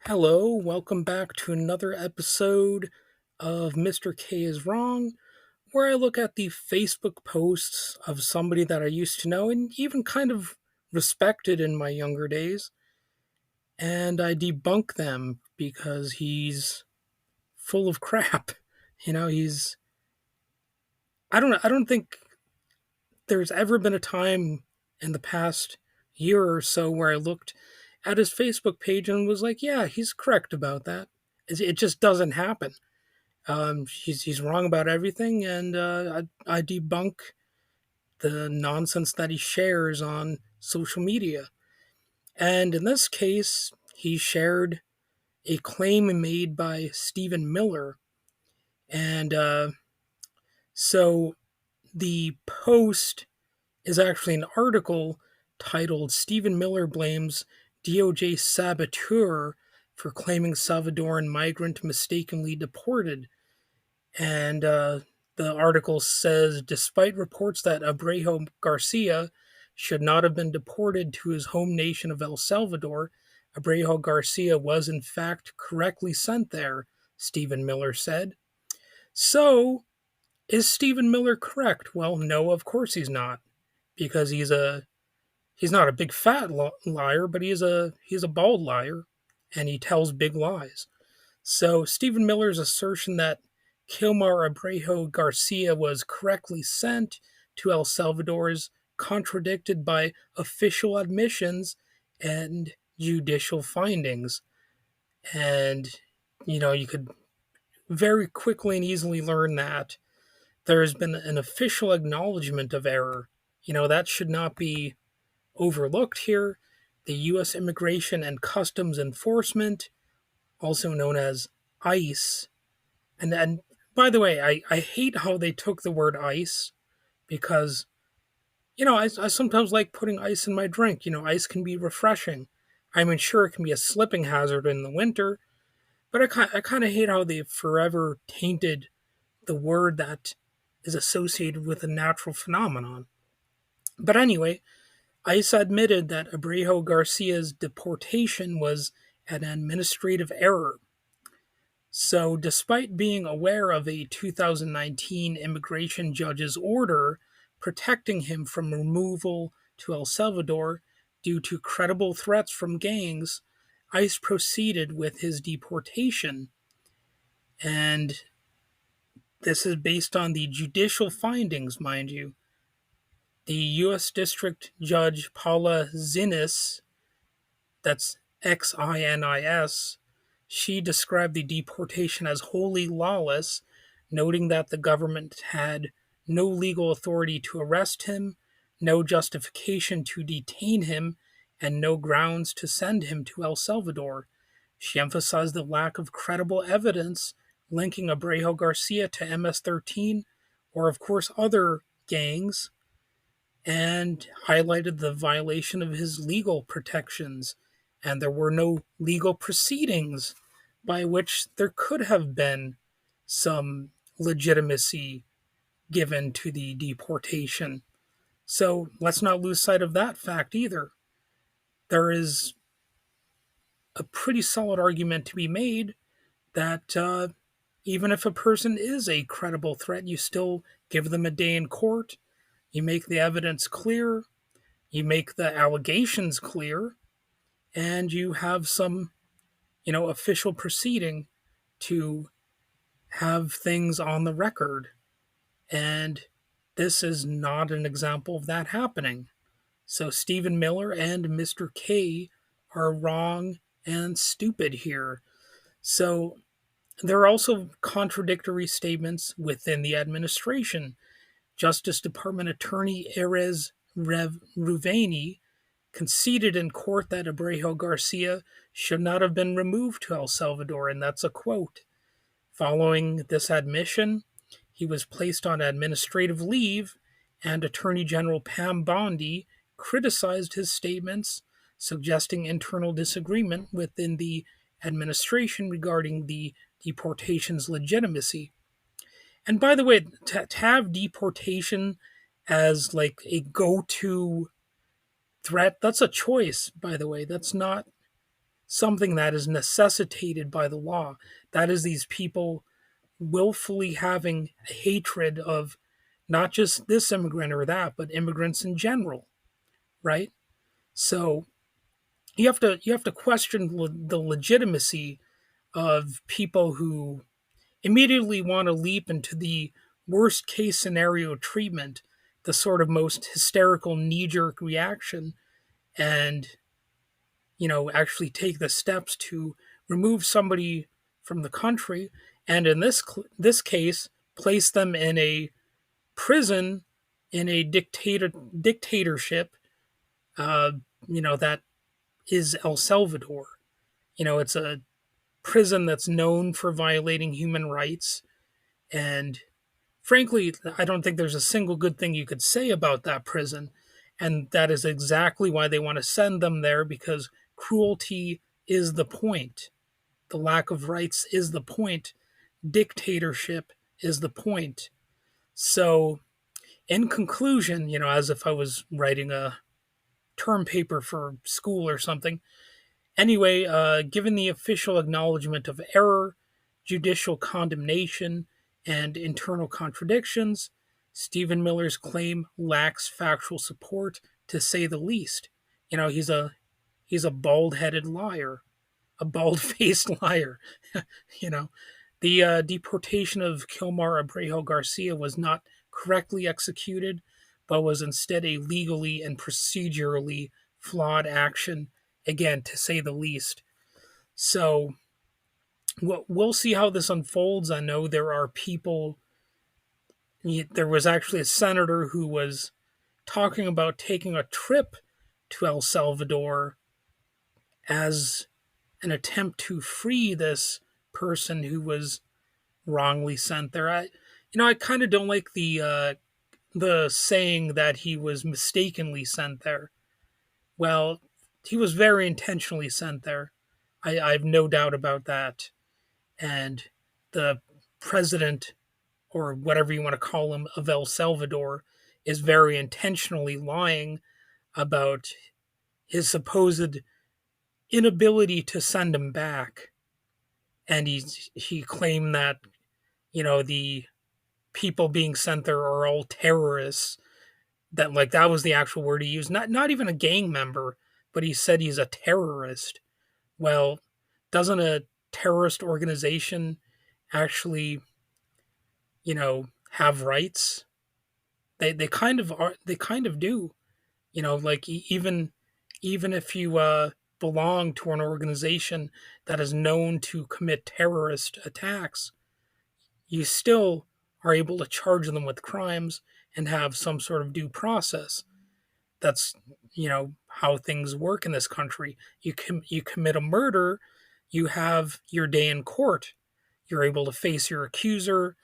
Hello, welcome back to another episode of Mr. K is Wrong, where I look at the Facebook posts of somebody that I used to know and even kind of respected in my younger days, and I debunk them because he's full of crap. You know, he's I don't think there's ever been a time in the past year or so where I looked at his Facebook page and was like, yeah, he's correct about that. It just doesn't happen. He's wrong about everything, and I debunk the nonsense that he shares on social media. And in this case, he shared a claim made by Stephen Miller, and so the post is actually an article titled "Stephen Miller Blames DOJ Saboteur for Claiming Salvadoran Migrant Mistakenly Deported." And the article says, despite reports that Abrego Garcia should not have been deported to his home nation of El Salvador, Abrego Garcia was in fact correctly sent there, Stephen Miller said. So, is Stephen Miller correct? Well, no, of course he's not, because he's not a big fat liar, but he's a bald liar, and he tells big lies. So Stephen Miller's assertion that Kilmar Abrego Garcia was correctly sent to El Salvador is contradicted by official admissions and judicial findings. And, you could very quickly and easily learn that there has been an official acknowledgement of error. That should not be overlooked here. The U.S. Immigration and Customs Enforcement, also known as ICE, and by the way, I hate how they took the word ice because, I sometimes like putting ice in my drink. Ice can be refreshing. I mean, sure, it can be a slipping hazard in the winter, but I kind of hate how they've forever tainted the word that is associated with a natural phenomenon. But anyway, ICE admitted that Abrego Garcia's deportation was an administrative error. So, despite being aware of a 2019 immigration judge's order protecting him from removal to El Salvador due to credible threats from gangs, ICE proceeded with his deportation. And this is based on the judicial findings, mind you. The U.S. District Judge Paula Zinnis, that's Xinis, she described the deportation as wholly lawless, noting that the government had no legal authority to arrest him, no justification to detain him, and no grounds to send him to El Salvador. She emphasized the lack of credible evidence linking Abrego Garcia to MS-13 or, of course, other gangs, and highlighted the violation of his legal protections, and there were no legal proceedings by which there could have been some legitimacy given to the deportation. So let's not lose sight of that fact either. There is a pretty solid argument to be made that even if a person is a credible threat, you still give them a day in court, you make the evidence clear, you make the allegations clear, and you have some, official proceeding to have things on the record. And this is not an example of that happening. So Stephen Miller and Mr. K are wrong and stupid here. So there are also contradictory statements within the administration. Justice Department Attorney Erez Ruvani conceded in court that Abrego Garcia should not have been removed to El Salvador, and that's a quote. Following this admission, he was placed on administrative leave, and Attorney General Pam Bondi criticized his statements, suggesting internal disagreement within the administration regarding the deportation's legitimacy. And by the way, to have deportation as like a go to threat, that's a choice, by the way. It's something that is necessitated by the law. That is these people willfully having a hatred of not just this immigrant or that, but immigrants in general, right? So you have to question the legitimacy of people who immediately want to leap into the worst case scenario treatment, the sort of most hysterical knee jerk reaction, and actually take the steps to remove somebody from the country, and in this case, place them in a prison in a dictatorship. Uh, that is El Salvador. It's a prison that's known for violating human rights, and frankly, I don't think there's a single good thing you could say about that prison. And that is exactly why they want to send them there, because cruelty is the point. The lack of rights is the point. Dictatorship is the point. So, in conclusion, as if I was writing a term paper for school or something, anyway, given the official acknowledgement of error, judicial condemnation, and internal contradictions, Stephen Miller's claim lacks factual support, to say the least. He's a bald-headed liar, a bald-faced liar. you know, the deportation of Kilmar Abrego Garcia was not correctly executed, but was instead a legally and procedurally flawed action, again, to say the least. So we'll see how this unfolds. I know there are people. There was actually a senator who was talking about taking a trip to El Salvador as an attempt to free this person who was wrongly sent there. I kind of don't like the saying that he was mistakenly sent there. Well, he was very intentionally sent there. I have no doubt about that. And the president, or whatever you want to call him, of El Salvador, is very intentionally lying about his supposed inability to send him back. And he claimed that, the people being sent there are all terrorists. That was the actual word he used. Not even a gang member, but he said he's a terrorist. Well, doesn't a terrorist organization actually, have rights? They kind of are. They kind of do. Like even if you belong to an organization that is known to commit terrorist attacks, you still are able to charge them with crimes and have some sort of due process. That's how things work in this country. You commit a murder, you have your day in court. You're able to face your accuser.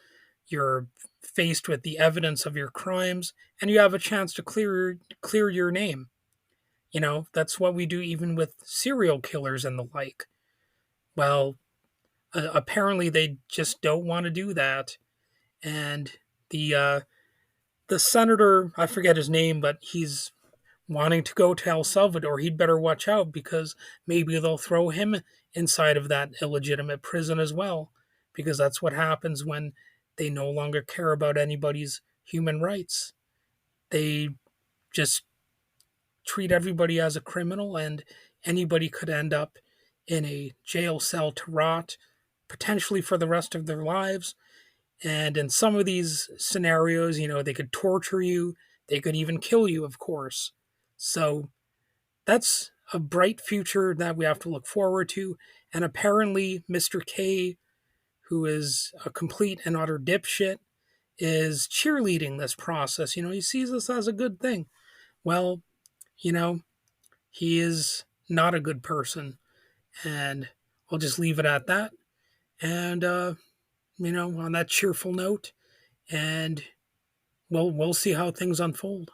You're faced with the evidence of your crimes, and you have a chance to clear your name. That's what we do even with serial killers and the like. Well, apparently they just don't want to do that, and the senator, I forget his name, but he's wanting to go to El Salvador. He'd better watch out, because maybe they'll throw him inside of that illegitimate prison as well, because that's what happens when they no longer care about anybody's human rights. They just treat everybody as a criminal, and anybody could end up in a jail cell to rot, potentially for the rest of their lives. And in some of these scenarios, they could torture you, they could even kill you, of course. So that's a bright future that we have to look forward to. And apparently, Mr. K, who is a complete and utter dipshit, is cheerleading this process. He sees this as a good thing. Well, you know, he is not a good person. And I'll just leave it at that. And, on that cheerful note, and we'll see how things unfold.